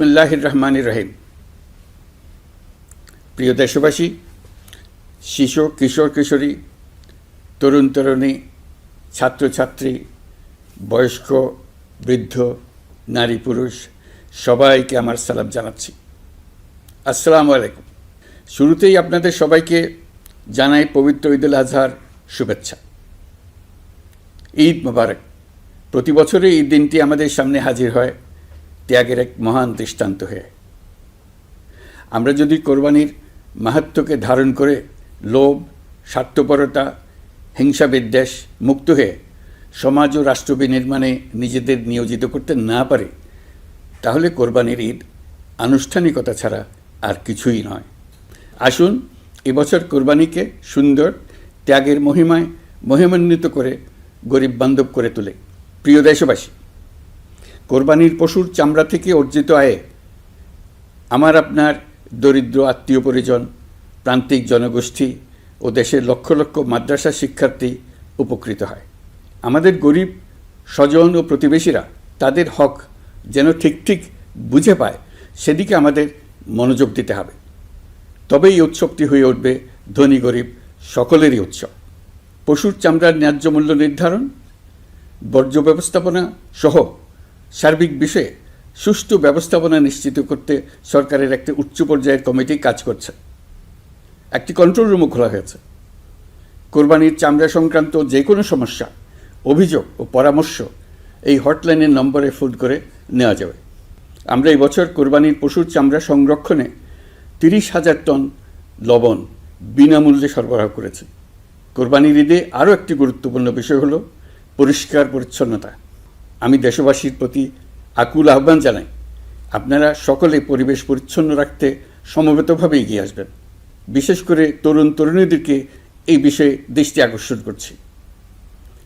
বিসমিল্লাহির রহমানির রহিম। প্রিয় দেশবাসী, শিশু, কিশোর কিশোরী, তরুণ তরুণী, ছাত্রছাত্রী, বয়স্ক, বৃদ্ধ, নারী পুরুষ সবাইকে আমার সালাম জানাচ্ছি। আসসালামু আলাইকুম। শুরুতেই আপনাদের সবাইকে জানাই পবিত্র ঈদুল আজহার শুভেচ্ছা। ঈদ মোবারক। প্রতি বছরই এই দিনটি আমাদের সামনে হাজির হয় ত্যাগের এক মহান দৃষ্টান্ত হয়ে। আমরা যদি কোরবানির মাহাত্ম্যকে ধারণ করে লোভ, স্বার্থপরতা, হিংসা বিদ্বেষ মুক্ত হয়ে সমাজ ও রাষ্ট্র বিনির্মাণে নিজেদের নিয়োজিত করতে না পারি, তাহলে কোরবানির ঈদ আনুষ্ঠানিকতা ছাড়া আর কিছুই নয়। আসুন এবছর কোরবানিকে সুন্দর, ত্যাগের মহিমায় মহিমান্বিত করে গরিব বান্ধব করে তোলে। প্রিয় দেশবাসী, কোরবানির পশুর চামড়া থেকে অর্জিত আয়ে আমার আপনার দরিদ্র আত্মীয় পরিজন, প্রান্তিক জনগোষ্ঠী ও দেশের লক্ষ লক্ষ মাদ্রাসা শিক্ষার্থী উপকৃত হয়। আমাদের গরিব স্বজন ও প্রতিবেশীরা তাদের হক যেন ঠিক বুঝে পায়, সেদিকে আমাদের মনোযোগ দিতে হবে। তবেই এই উৎসবটি হয়ে উঠবে ধনী গরিব সকলেরই উৎসব। পশুর চামড়ার ন্যায্য মূল্য নির্ধারণ, বর্জ্য ব্যবস্থাপনা সহ সার্বিক বিষয়ে সুষ্ঠু ব্যবস্থাপনা নিশ্চিত করতে সরকারের একটি উচ্চ পর্যায়ের কমিটি কাজ করছে। একটি কন্ট্রোল রুমও খোলা হয়েছে। কোরবানির চামড়া সংক্রান্ত যে কোনো সমস্যা, অভিযোগ ও পরামর্শ এই হটলাইনের নম্বরে ফোন করে নেওয়া যাবে। আমরা এই বছর কোরবানির পশুর চামড়া সংরক্ষণে 30,000 টন লবণ বিনামূল্যে সরবরাহ করেছি। কোরবানির ঈদে আরও একটি গুরুত্বপূর্ণ বিষয় হলো পরিষ্কার পরিচ্ছন্নতা। আমি দেশবাসীর প্রতি আকুল আহ্বান জানাই, আপনারা সকলে পরিবেশ পরিচ্ছন্ন রাখতে সমবেতভাবে এগিয়ে আসবেন। বিশেষ করে তরুণ তরুণীদেরকে এই বিষয়ে দৃষ্টি আকর্ষণ করছি।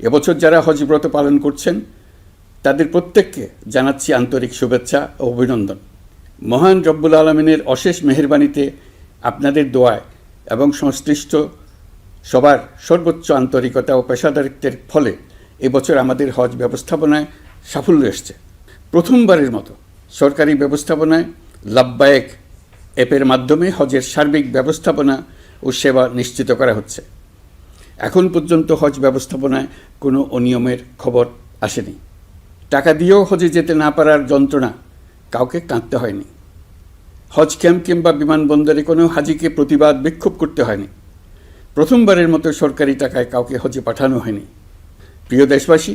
এবছর যারা হজ ব্রত পালন করছেন তাদের প্রত্যেককে জানাচ্ছি আন্তরিক শুভেচ্ছা ও অভিনন্দন। মহান রব্বুল আলমিনের অশেষ মেহেরবানিতে, আপনাদের দোয়ায় এবং সংশ্লিষ্ট সবার সর্বোচ্চ আন্তরিকতা ও পেশাদারিত্বের ফলে এবছর আমাদের হজ ব্যবস্থাপনায় সাফল্য এসছে। প্রথমবারের মতো সরকারি ব্যবস্থাপনায় লাব্বায়েক অ্যাপের মাধ্যমে হজের সার্বিক ব্যবস্থাপনা ও সেবা নিশ্চিত করা হচ্ছে। এখন পর্যন্ত হজ ব্যবস্থাপনায় কোনো অনিয়মের খবর আসেনি। টাকা দিয়েও হজে যেতে না পারার যন্ত্রণা কাউকে কাঁদতে হয়নি। হজ ক্যাম্প কিংবা বিমানবন্দরে কোনো হাজিকে প্রতিবাদ বিক্ষোভ করতে হয়নি। প্রথমবারের মতো সরকারি টাকায় কাউকে হজে পাঠানো হয়নি। প্রিয় দেশবাসী,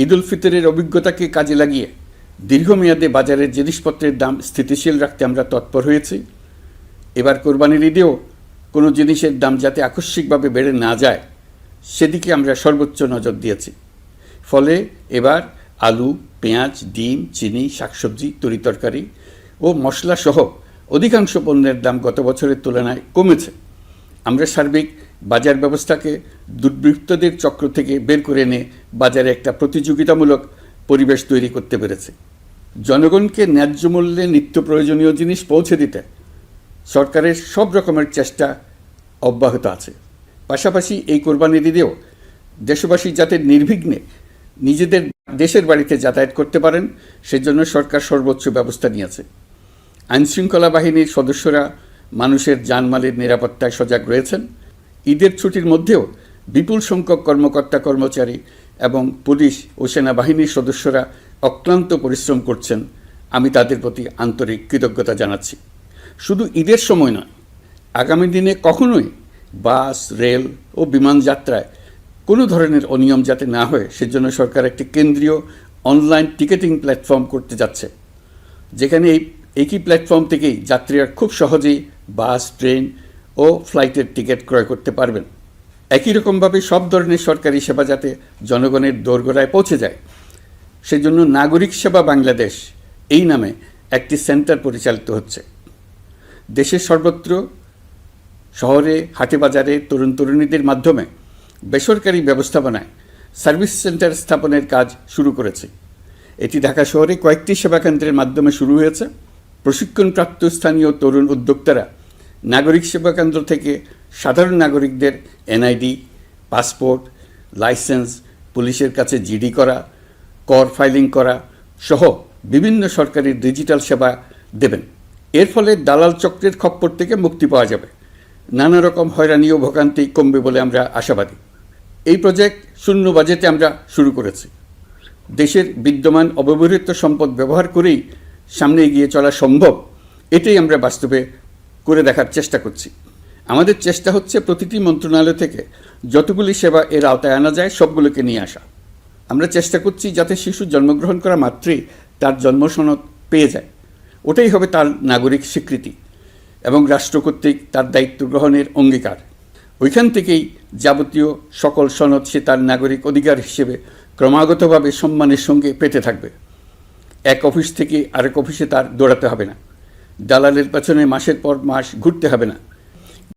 ঈদ উল ফিতরের অভিজ্ঞতাকে কাজে লাগিয়ে দীর্ঘমেয়াদে বাজারের জিনিসপত্রের দাম স্থিতিশীল রাখতে আমরা তৎপর হয়েছি। এবার কোরবানির ঈদেও কোনো জিনিসের দাম যাতে আকস্মিকভাবে বেড়ে না যায়, সেদিকে আমরা সর্বোচ্চ নজর দিয়েছি। ফলে এবার আলু, পেঁয়াজ, ডিম, চিনি, শাকসবজি, তরিতরকারি ও মশলাসহ অধিকাংশ পণ্যের দাম গত বছরের তুলনায় কমেছে। আমরা সার্বিক বাজার ব্যবস্থাকে দুর্বৃত্তদের চক্র থেকে বের করে এনে বাজারে একটা প্রতিযোগিতামূলক পরিবেশ তৈরি করতে পেরেছে। জনগণকে ন্যায্য মূল্যে নিত্য প্রয়োজনীয় জিনিস পৌঁছে দিতে সরকারের সব রকমের চেষ্টা অব্যাহত আছে। পাশাপাশি এই কোরবানির ঈদেও দেশবাসী যাতে নির্বিঘ্নে নিজেদের দেশের বাড়িতে যাতায়াত করতে পারেন, সেজন্য সরকার সর্বোচ্চ ব্যবস্থা নিয়েছে। আইনশৃঙ্খলা বাহিনীর সদস্যরা মানুষের জানমালের নিরাপত্তায় সজাগ রয়েছেন। ঈদের ছুটির মধ্যেও বিপুল সংখ্যক কর্মকর্তা কর্মচারী এবং পুলিশ ও সেনাবাহিনীর সদস্যরা অক্লান্ত পরিশ্রম করছেন। আমি তাদের প্রতি আন্তরিক কৃতজ্ঞতা জানাচ্ছি। শুধু ঈদের সময় নয়, আগামী দিনে কখনোই বাস, রেল ও বিমান যাত্রায় কোনো ধরনের অনিয়ম যাতে না হয়, সেজন্য সরকার একটি কেন্দ্রীয় অনলাইন টিকেটিং প্ল্যাটফর্ম করতে যাচ্ছে, যেখানে এই একই প্ল্যাটফর্ম থেকেই যাত্রীরা খুব সহজেই বাস, ট্রেন ও ফ্লাইটের টিকিট ক্রয় করতে পারবেন। একই রকমভাবে সব ধরনের সরকারি সেবা যাতে জনগণের দোরগোড়ায় পৌঁছে যায়, সেজন্য নাগরিক সেবা বাংলাদেশ এই নামে একটি সেন্টার পরিচালিত হচ্ছে। দেশের সর্বত্র শহরে, হাটে বাজারে তরুণ তরুণীদের মাধ্যমে বেসরকারি ব্যবস্থাপনায় সার্ভিস সেন্টার স্থাপনের কাজ শুরু করেছে। এটি ঢাকা শহরে কয়েকটি সেবাকেন্দ্রের মাধ্যমে শুরু হয়েছে। প্রশিক্ষণপ্রাপ্ত স্থানীয় তরুণ উদ্যোক্তারা নাগরিক সেবা কেন্দ্র থেকে সাধারণ নাগরিকদের এনআইডি, পাসপোর্ট, লাইসেন্স, পুলিশের কাছে জিডি করা, কর ফাইলিং করা সহ বিভিন্ন সরকারি ডিজিটাল সেবা দেবেন। এর ফলে দালাল চক্রের খপ্পর থেকে মুক্তি পাওয়া যাবে, নানা রকম হয়রানি ও ভোগান্তি কমবে বলে আমরা আশাবাদী। এই প্রজেক্ট শূন্য বাজেটে আমরা শুরু করেছি। দেশের বিদ্যমান অব্যবহৃত সম্পদ ব্যবহার করেই সামনে এগিয়ে চলা সম্ভব, এটাই আমরা বাস্তবে করে দেখার চেষ্টা করছি। আমাদের চেষ্টা হচ্ছে প্রতিটি মন্ত্রণালয় থেকে যতগুলি সেবা এর আওতায় আনা যায় সবগুলোকে নিয়ে আসা। আমরা চেষ্টা করছি যাতে শিশু জন্মগ্রহণ করা মাত্রই তার জন্মসনদ পেয়ে যায়, ওটাই হবে তার নাগরিক স্বীকৃতি এবং রাষ্ট্র কর্তৃক তার দায়িত্ব গ্রহণের অঙ্গীকার। ওইখান থেকেই যাবতীয় সকল সনদ সে তার নাগরিক অধিকার হিসেবে ক্রমাগতভাবে সম্মানের সঙ্গে পেতে থাকবে। এক অফিস থেকে আরেক অফিসে তার দৌড়াতে হবে না, দালালের পেছনে মাসের পর মাস ঘুরতে হবে না।